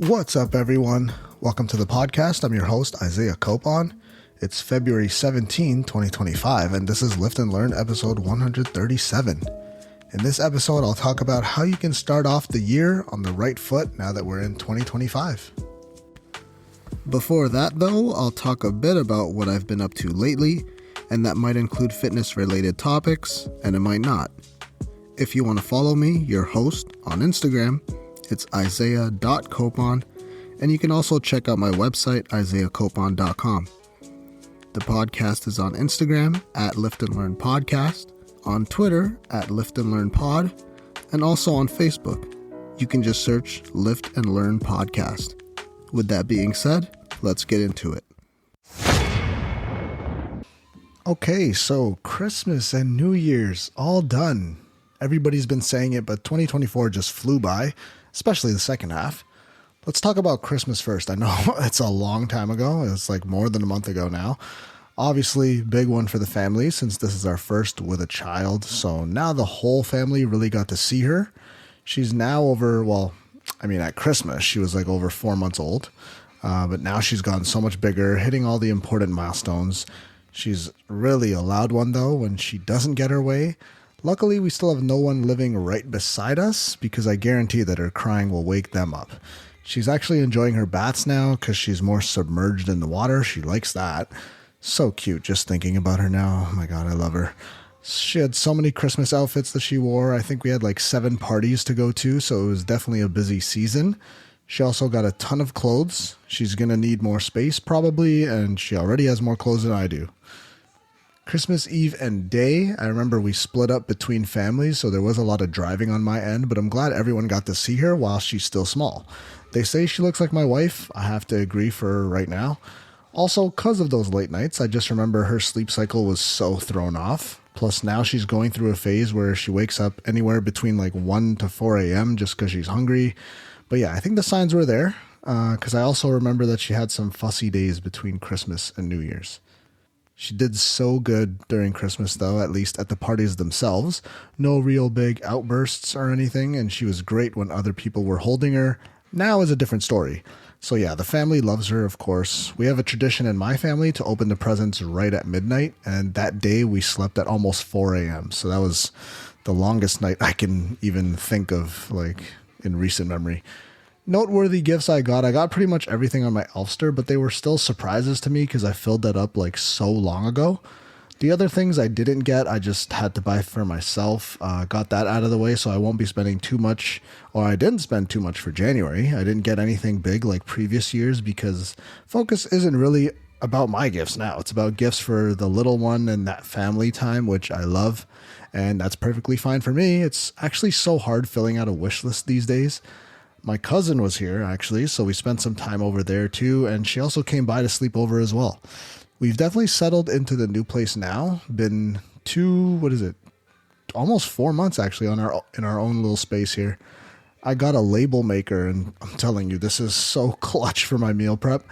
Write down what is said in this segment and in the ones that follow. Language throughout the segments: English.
What's up, everyone? Welcome to the podcast. I'm your host, Isaiah Copon. It's February 17, 2025, and this is Lift and Learn episode 137. In this episode, I'll talk about how you can start off the year on the right foot now that we're in 2025. Before that, though, I'll talk a bit about what I've been up to lately, and that might include fitness-related topics, and it might not. If you want to follow me, your host, on Instagram, it's isaiah.copon, and you can also check out my website, isaiahcopon.com. The podcast is on Instagram at Lift and Learn Podcast, on Twitter at Lift and Learn Pod, and also on Facebook. You can just search Lift and Learn Podcast. With that being said, let's get into it. Okay, so Christmas and New Year's all done. Everybody's been saying it, but 2024 just flew by, especially the second half. Let's talk about Christmas first. I know it's a long time ago. It's like more than a month ago now. Obviously, big one for the family since this is our first with a child. So now the whole family really got to see her. She's now at Christmas, she was like over 4 months old. But now she's gotten so much bigger, hitting all the important milestones. She's really a loud one, though, when she doesn't get her way. Luckily, we still have no one living right beside us because I guarantee that her crying will wake them up. She's actually enjoying her baths now because she's more submerged in the water. She likes that. So cute just thinking about her now. Oh my God, I love her. She had so many Christmas outfits that she wore. I think we had like 7 parties to go to, so it was definitely a busy season. She also got a ton of clothes. She's going to need more space probably, and she already has more clothes than I do. Christmas Eve and day, I remember we split up between families, so there was a lot of driving on my end, but I'm glad everyone got to see her while she's still small. They say she looks like my wife. I have to agree for her right now. Also, because of those late nights, I just remember her sleep cycle was so thrown off. Plus, now she's going through a phase where she wakes up anywhere between like 1 to 4 a.m. just because she's hungry. But yeah, I think the signs were there, because I also remember that she had some fussy days between Christmas and New Year's. She did so good during Christmas, though, at least at the parties themselves. No real big outbursts or anything, and she was great when other people were holding her. Now is a different story. So yeah, the family loves her, of course. We have a tradition in my family to open the presents right at midnight, and that day we slept at almost 4 a.m. So that was the longest night I can even think of, like, in recent memory. Noteworthy gifts I got pretty much everything on my Elfster, but they were still surprises to me because I filled that up like so long ago. The other things I didn't get, I just had to buy for myself. Got that out of the way, so I won't be spending too much, or I didn't spend too much for January. I didn't get anything big like previous years because focus isn't really about my gifts now. It's about gifts for the little one and that family time, which I love, and that's perfectly fine for me. It's actually so hard filling out a wish list these days. My cousin was here, actually, so we spent some time over there too, and she also came by to sleep over as well. We've definitely settled into the new place now. Been almost 4 months actually in our own little space here. I got a label maker, and I'm telling you, this is so clutch for my meal prep.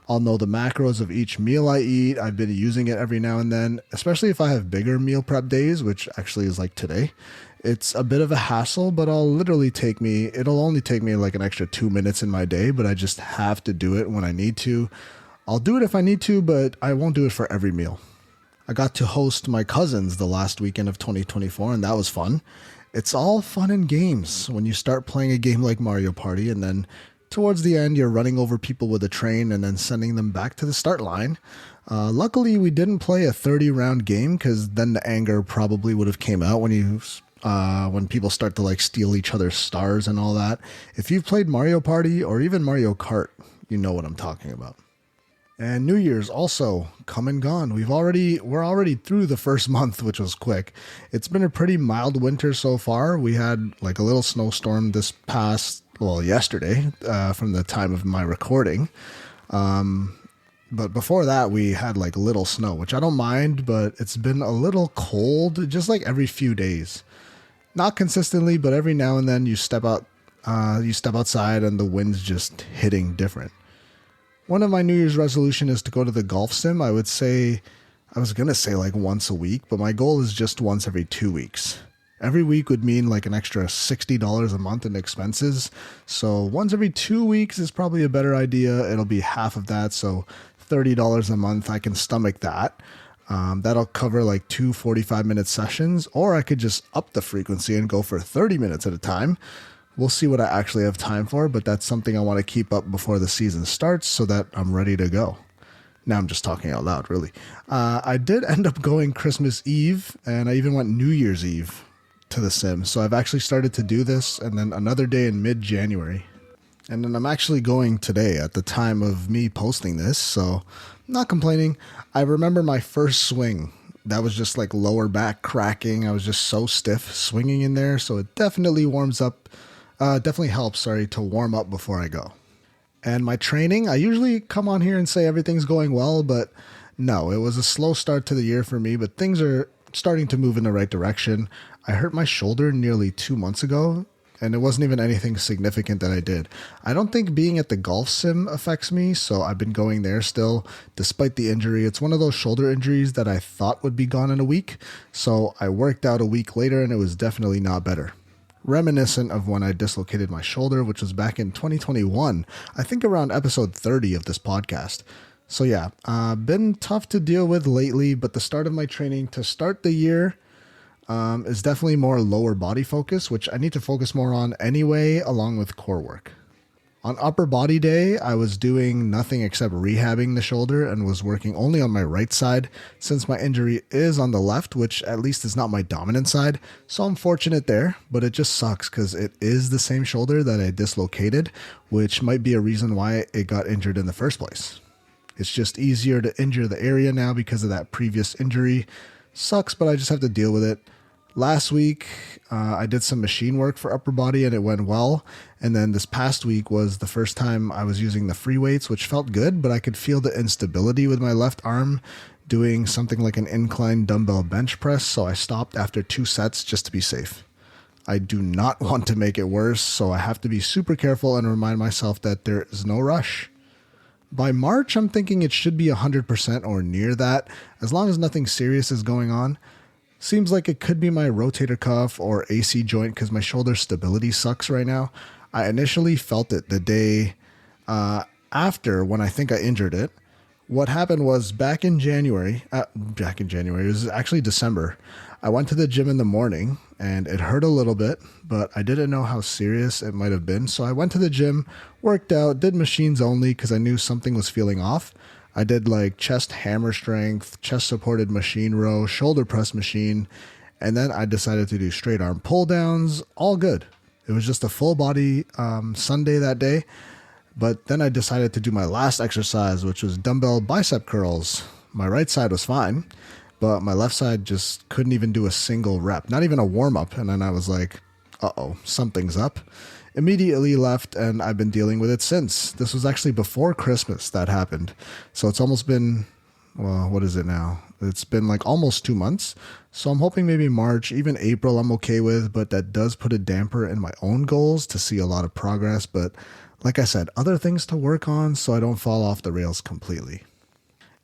I'll know the macros of each meal I eat. I've been using it every now and then, especially if I have bigger meal prep days, which actually is like today. It's a bit of a hassle, but it'll only take me like an extra 2 minutes in my day, but I just have to do it when I need to. I'll do it if I need to, but I won't do it for every meal. I got to host my cousins the last weekend of 2024, and that was fun. It's all fun and games when you start playing a game like Mario Party, and then towards the end, you're running over people with a train and then sending them back to the start line. Luckily, we didn't play a 30-round game because then the anger probably would have came out when people start to like steal each other's stars and all that. If you've played Mario Party or even Mario Kart, you know what I'm talking about. And New Year's also come and gone. We're already through the first month, which was quick. It's been a pretty mild winter so far. We had like a little snowstorm yesterday, from the time of my recording. But before that, we had like little snow, which I don't mind, but it's been a little cold just like every few days. Not consistently, but every now and then you step outside and the wind's just hitting different. One of my New Year's resolution is to go to the golf sim. I was going to say like once a week, but my goal is just once every 2 weeks. Every week would mean like an extra $60 a month in expenses. So once every 2 weeks is probably a better idea. It'll be half of that. So $30 a month, I can stomach that. That'll cover like 2 45-minute sessions, or I could just up the frequency and go for 30 minutes at a time. We'll see what I actually have time for, but that's something I want to keep up before the season starts so that I'm ready to go. Now I'm just talking out loud, really. I did end up going Christmas Eve, and I even went New Year's Eve to The Sims. So I've actually started to do this, and then another day in mid-January. And then I'm actually going today at the time of me posting this, so I'm not complaining. I remember my first swing. That was just like lower back cracking. I was just so stiff swinging in there, so it definitely helps, to warm up before I go. And my training, I usually come on here and say everything's going well, but no, it was a slow start to the year for me, but things are starting to move in the right direction. I hurt my shoulder nearly 2 months ago, and it wasn't even anything significant that I did. I don't think being at the golf sim affects me, so I've been going there still, despite the injury. It's one of those shoulder injuries that I thought would be gone in a week, so I worked out a week later, and it was definitely not better. Reminiscent of when I dislocated my shoulder, which was back in 2021, I think around episode 30 of this podcast. So yeah, been tough to deal with lately, but the start of my training to start the year is definitely more lower body focus, which I need to focus more on anyway, along with core work. On upper body day, I was doing nothing except rehabbing the shoulder and was working only on my right side since my injury is on the left, which at least is not my dominant side. So I'm fortunate there, but it just sucks because it is the same shoulder that I dislocated, which might be a reason why it got injured in the first place. It's just easier to injure the area now because of that previous injury. Sucks, but I just have to deal with it. Last week, I did some machine work for upper body and it went well. And then this past week was the first time I was using the free weights, which felt good, but I could feel the instability with my left arm doing something like an incline dumbbell bench press. So I stopped after 2 sets just to be safe. I do not want to make it worse, so I have to be super careful and remind myself that there is no rush. By March, I'm thinking it should be 100% or near that, as long as nothing serious is going on. Seems like it could be my rotator cuff or AC joint because my shoulder stability sucks right now. I initially felt it the day after when I think I injured it. What happened was back in January, it was actually December. I went to the gym in the morning and it hurt a little bit, but I didn't know how serious it might have been. So I went to the gym, worked out, did machines only because I knew something was feeling off. I did like chest hammer strength, chest supported machine row, shoulder press machine, and then I decided to do straight arm pull downs. All good. It was just a full body Sunday that day. But then I decided to do my last exercise, which was dumbbell bicep curls. My right side was fine, but my left side just couldn't even do a single rep, not even a warm up. And then I was like, uh-oh, something's up. Immediately left, and I've been dealing with it since. This was actually before Christmas that happened. So it's almost been, well, what is it now? It's been like almost 2 months. So I'm hoping maybe March, even April I'm okay with, but that does put a damper in my own goals to see a lot of progress. But like I said, other things to work on so I don't fall off the rails completely.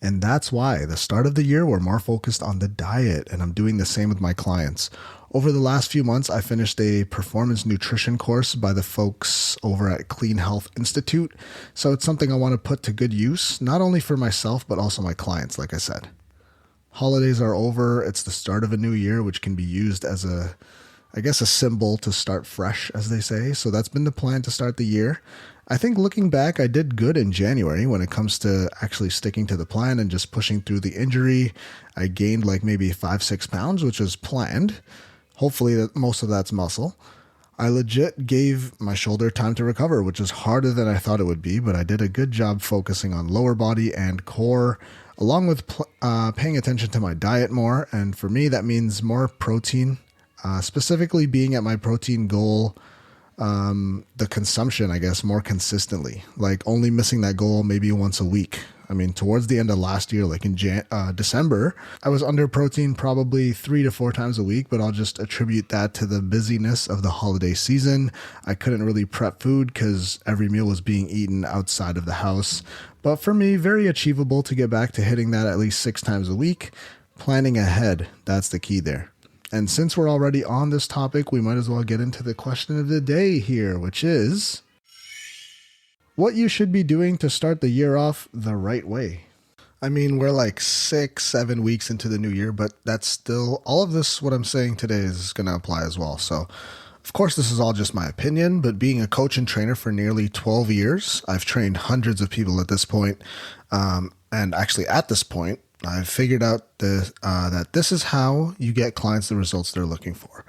And that's why the start of the year we're more focused on the diet, and I'm doing the same with my clients. Over the last few months, I finished a performance nutrition course by the folks over at Clean Health Institute. So it's something I want to put to good use, not only for myself, but also my clients, like I said. Holidays are over. It's the start of a new year, which can be used as a symbol to start fresh, as they say. So that's been the plan to start the year. I think looking back, I did good in January when it comes to actually sticking to the plan and just pushing through the injury. I gained like maybe 5-6 pounds, which was planned. Hopefully most of that's muscle. I legit gave my shoulder time to recover, which is harder than I thought it would be, but I did a good job focusing on lower body and core, along with paying attention to my diet more. And for me, that means more protein, specifically being at my protein goal, the consumption, I guess, more consistently, like only missing that goal maybe once a week. I mean, towards the end of last year, like in December, I was under protein probably 3 to 4 times a week, but I'll just attribute that to the busyness of the holiday season. I couldn't really prep food because every meal was being eaten outside of the house. But for me, very achievable to get back to hitting that at least 6 times a week. Planning ahead, that's the key there. And since we're already on this topic, we might as well get into the question of the day here, which is what you should be doing to start the year off the right way. I mean, we're like 6-7 weeks into the new year, but that's still all of this. What I'm saying today is going to apply as well. So, of course, this is all just my opinion, but being a coach and trainer for nearly 12 years, I've trained hundreds of people at this point. And actually, at this point, I've figured out that this is how you get clients the results they're looking for.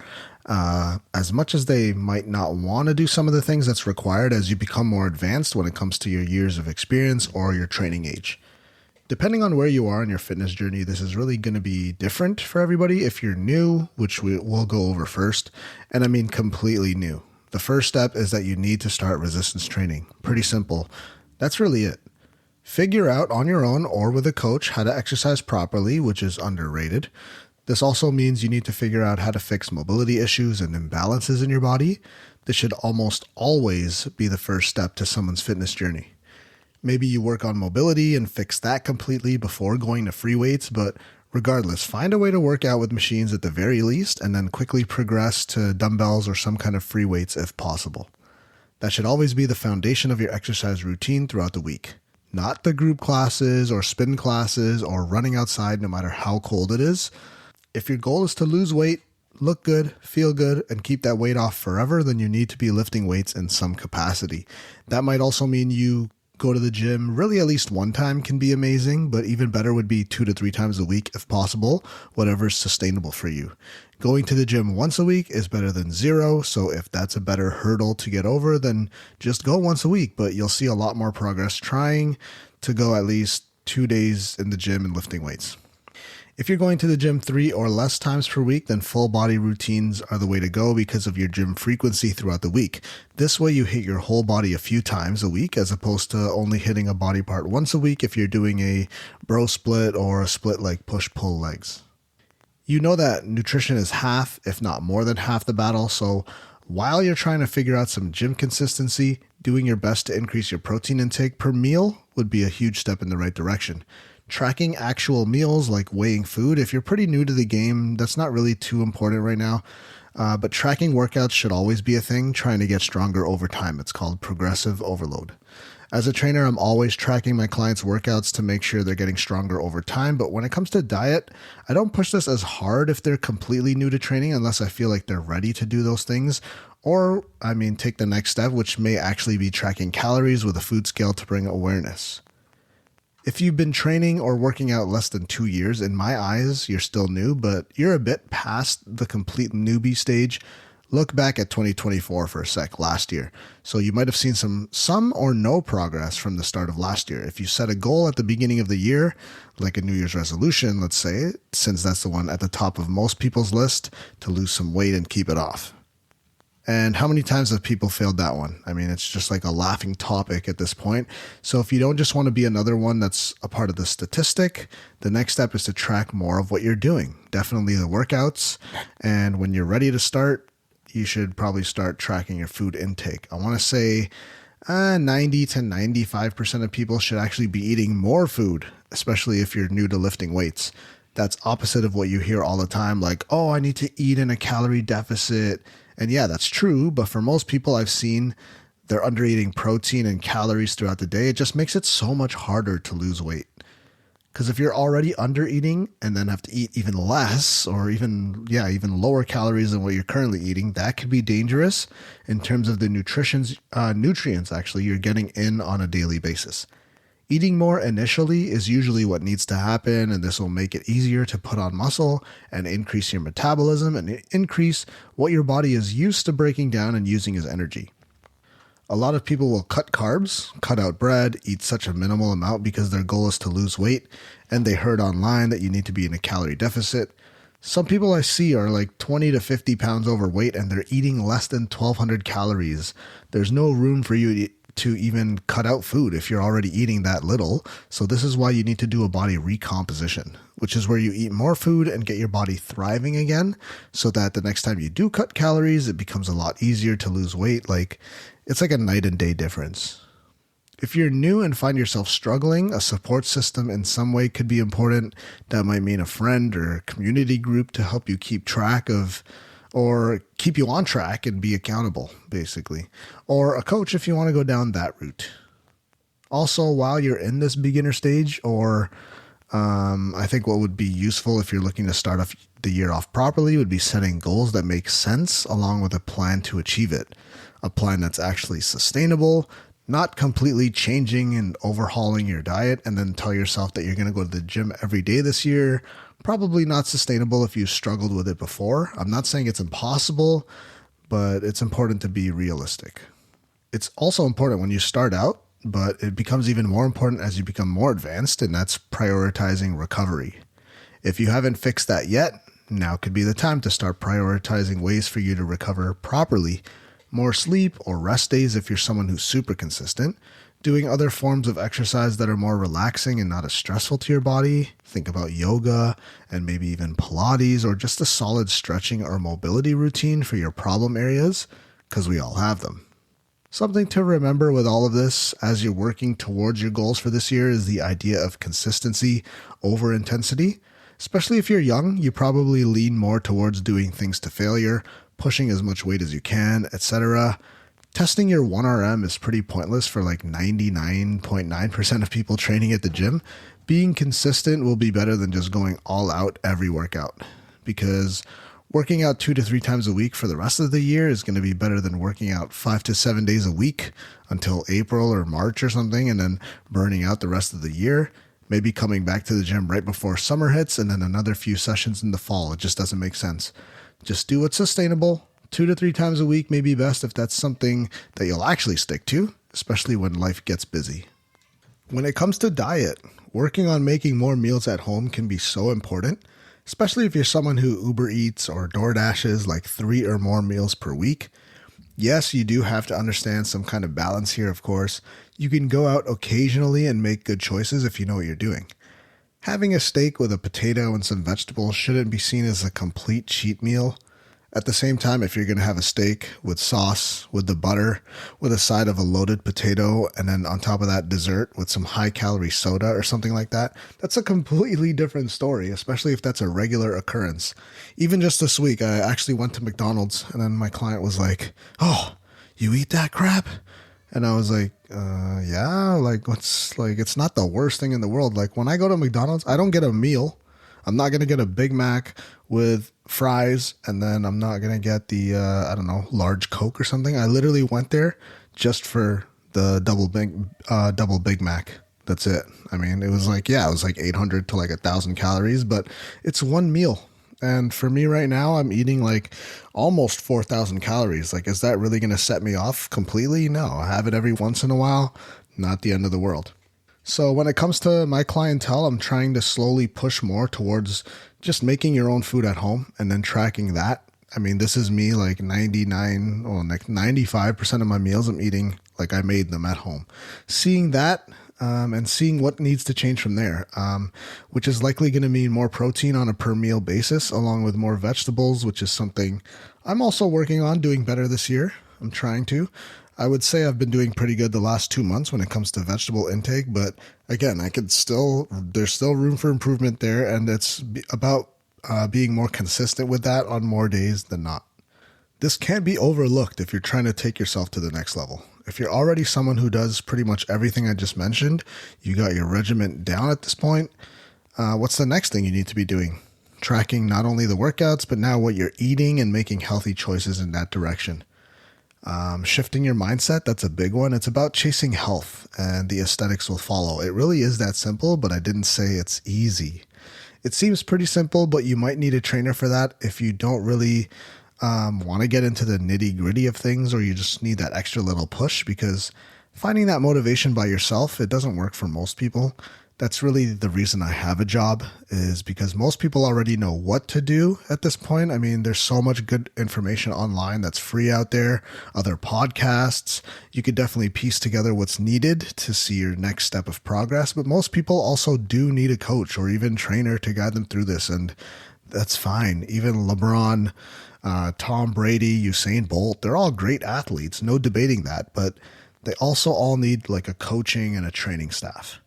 As much as they might not want to do some of the things that's required as you become more advanced when it comes to your years of experience or your training age. Depending on where you are in your fitness journey, this is really going to be different for everybody. If you're new, which we'll go over first, and I mean completely new, the first step is that you need to start resistance training. Pretty simple. That's really it. Figure out on your own or with a coach how to exercise properly, which is underrated. This also means you need to figure out how to fix mobility issues and imbalances in your body. This should almost always be the first step to someone's fitness journey. Maybe you work on mobility and fix that completely before going to free weights, but regardless, find a way to work out with machines at the very least and then quickly progress to dumbbells or some kind of free weights if possible. That should always be the foundation of your exercise routine throughout the week. Not the group classes or spin classes or running outside no matter how cold it is. If your goal is to lose weight, look good, feel good, and keep that weight off forever, then you need to be lifting weights in some capacity. That might also mean you go to the gym really at least one time can be amazing, but even better would be 2 to 3 times a week if possible, whatever's sustainable for you. Going to the gym once a week is better than 0, so if that's a better hurdle to get over, then just go once a week, but you'll see a lot more progress trying to go at least 2 days in the gym and lifting weights. If you're going to the gym 3 or less times per week, then full body routines are the way to go because of your gym frequency throughout the week. This way you hit your whole body a few times a week as opposed to only hitting a body part once a week if you're doing a bro split or a split like push-pull legs. You know that nutrition is half, if not more than half the battle, so while you're trying to figure out some gym consistency, doing your best to increase your protein intake per meal would be a huge step in the right direction. Tracking actual meals, like weighing food, if you're pretty new to the game, that's not really too important right now. But tracking workouts should always be a thing, trying to get stronger over time. It's called progressive overload. As a trainer, I'm always tracking my clients' workouts to make sure they're getting stronger over time. But when it comes to diet, I don't push this as hard if they're completely new to training unless I feel like they're ready to do those things. Or, take the next step, which may actually be tracking calories with a food scale to bring awareness. If you've been training or working out less than 2 years, in my eyes, you're still new, but you're a bit past the complete newbie stage. Look back at 2024 for a sec, last year. So you might have seen some or no progress from the start of last year. If you set a goal at the beginning of the year, like a New Year's resolution, let's say, since that's the one at the top of most people's list, to lose some weight and keep it off. And how many times have people failed that one? It's just like a laughing topic at this point. So if you don't just want to be another one that's a part of the statistic, the next step is to track more of what you're doing. Definitely the workouts. And when you're ready to start, you should probably start tracking your food intake. I want to say 90 to 95% of people should actually be eating more food, especially if you're new to lifting weights. That's opposite of what you hear all the time, like, oh, I need to eat in a calorie deficit. And yeah, that's true. But for most people I've seen, they're under eating protein and calories throughout the day. It just makes it so much harder to lose weight. Because if you're already under eating and then have to eat even less or even lower calories than what you're currently eating, that could be dangerous in terms of the nutrients actually you're getting in on a daily basis. Eating more initially is usually what needs to happen, and this will make it easier to put on muscle and increase your metabolism and increase what your body is used to breaking down and using as energy. A lot of people will cut carbs, cut out bread, eat such a minimal amount because their goal is to lose weight, and they heard online that you need to be in a calorie deficit. Some people I see are like 20 to 50 pounds overweight and they're eating less than 1,200 calories. There's no room for you to even cut out food if you're already eating that little. So this is why you need to do a body recomposition, which is where you eat more food and get your body thriving again so that the next time you do cut calories, it becomes a lot easier to lose weight. It's like a night and day difference. If you're new and find yourself struggling, a support system in some way could be important. That might mean a friend or a community group to help you keep track of or keep you on track and be accountable, basically. Or a coach if you want to go down that route. Also, while you're in this beginner stage, or I think what would be useful if you're looking to start off the year off properly would be setting goals that make sense along with a plan to achieve it. A plan that's actually sustainable, not completely changing and overhauling your diet and then tell yourself that you're going to go to the gym every day this year. Probably not sustainable if you struggled with it before. I'm not saying it's impossible, but it's important to be realistic. It's also important when you start out, but it becomes even more important as you become more advanced, and that's prioritizing recovery. If you haven't fixed that yet, now could be the time to start prioritizing ways for you to recover properly. More sleep or rest days if you're someone who's super consistent. Doing other forms of exercise that are more relaxing and not as stressful to your body. Think about yoga and maybe even Pilates or just a solid stretching or mobility routine for your problem areas, because we all have them. Something to remember with all of this as you're working towards your goals for this year is the idea of consistency over intensity. Especially if you're young, you probably lean more towards doing things to failure, pushing as much weight as you can, etc. Testing your 1RM is pretty pointless for like 99.9% of people training at the gym. Being consistent will be better than just going all out every workout, because working out 2 to 3 times a week for the rest of the year is going to be better than working out 5 to 7 days a week until April or March or something, and then burning out the rest of the year. Maybe coming back to the gym right before summer hits and then another few sessions in the fall. It just doesn't make sense. Just do what's sustainable. 2 to 3 times a week may be best if that's something that you'll actually stick to, especially when life gets busy. When it comes to diet, working on making more meals at home can be so important, especially if you're someone who Uber Eats or DoorDashes like 3 or more meals per week. Yes, you do have to understand some kind of balance here, of course. You can go out occasionally and make good choices if you know what you're doing. Having a steak with a potato and some vegetables shouldn't be seen as a complete cheat meal. At the same time, if you're going to have a steak with sauce, with the butter, with a side of a loaded potato, and then on top of that dessert with some high-calorie soda or something like that, that's a completely different story, especially if that's a regular occurrence. Even just this week, I actually went to McDonald's, and then my client was like, "Oh, you eat that crap?" And I was like, yeah, like, it's not the worst thing in the world. Like, when I go to McDonald's, I don't get a meal. I'm not going to get a Big Mac with fries, and then I'm not going to get the, large Coke or something. I literally went there just for the double Big Mac. That's it. I mean, it was like 800 to like 1,000 calories, but it's one meal. And for me right now, I'm eating like almost 4,000 calories. Like, is that really going to set me off completely? No, I have it every once in a while. Not the end of the world. So when it comes to my clientele, I'm trying to slowly push more towards just making your own food at home and then tracking that. I mean, this is me like 95% of my meals I'm eating like I made them at home. Seeing that and seeing what needs to change from there, which is likely going to mean more protein on a per meal basis, along with more vegetables, which is something I'm also working on doing better this year. I'm trying to. I would say I've been doing pretty good the last 2 months when it comes to vegetable intake, but again, there's still room for improvement there, and it's about being more consistent with that on more days than not. This can't be overlooked if you're trying to take yourself to the next level. If you're already someone who does pretty much everything I just mentioned, you got your regimen down at this point, what's the next thing you need to be doing? Tracking not only the workouts, but now what you're eating and making healthy choices in that direction. Shifting your mindset, that's a big one. It's about chasing health, and the aesthetics will follow. It really is that simple, but I didn't say it's easy. It seems pretty simple, but you might need a trainer for that if you don't really want to get into the nitty gritty of things, or you just need that extra little push, because finding that motivation by yourself, it doesn't work for most people. That's really the reason I have a job, is because most people already know what to do at this point. I mean, there's so much good information online that's free out there, other podcasts. You could definitely piece together what's needed to see your next step of progress. But most people also do need a coach or even trainer to guide them through this. And that's fine. Even LeBron, Tom Brady, Usain Bolt, they're all great athletes. No debating that. But They also all need like a coaching and a training staff.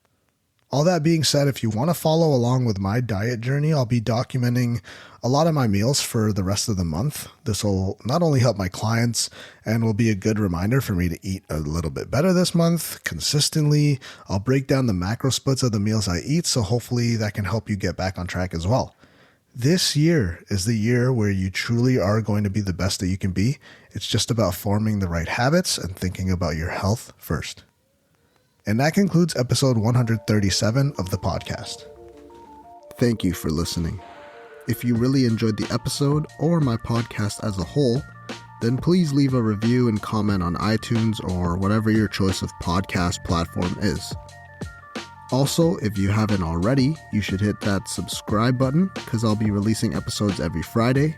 All that being said, if you want to follow along with my diet journey, I'll be documenting a lot of my meals for the rest of the month. This will not only help my clients and will be a good reminder for me to eat a little bit better this month consistently. I'll break down the macro splits of the meals I eat, so hopefully that can help you get back on track as well. This year is the year where you truly are going to be the best that you can be. It's just about forming the right habits and thinking about your health first. And that concludes episode 137 of the podcast. Thank you for listening. If you really enjoyed the episode or my podcast as a whole, then please leave a review and comment on iTunes or whatever your choice of podcast platform is. Also, if you haven't already, you should hit that subscribe button because I'll be releasing episodes every Friday.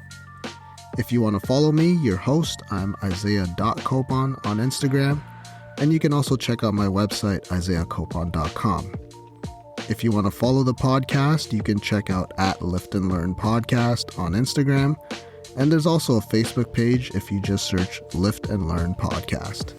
If you want to follow me, your host, I'm Isaiah.Copon on Instagram. And you can also check out my website, isaiahcopon.com. If you want to follow the podcast, you can check out @Lift and Learn Podcast on Instagram. And there's also a Facebook page if you just search Lift and Learn Podcast.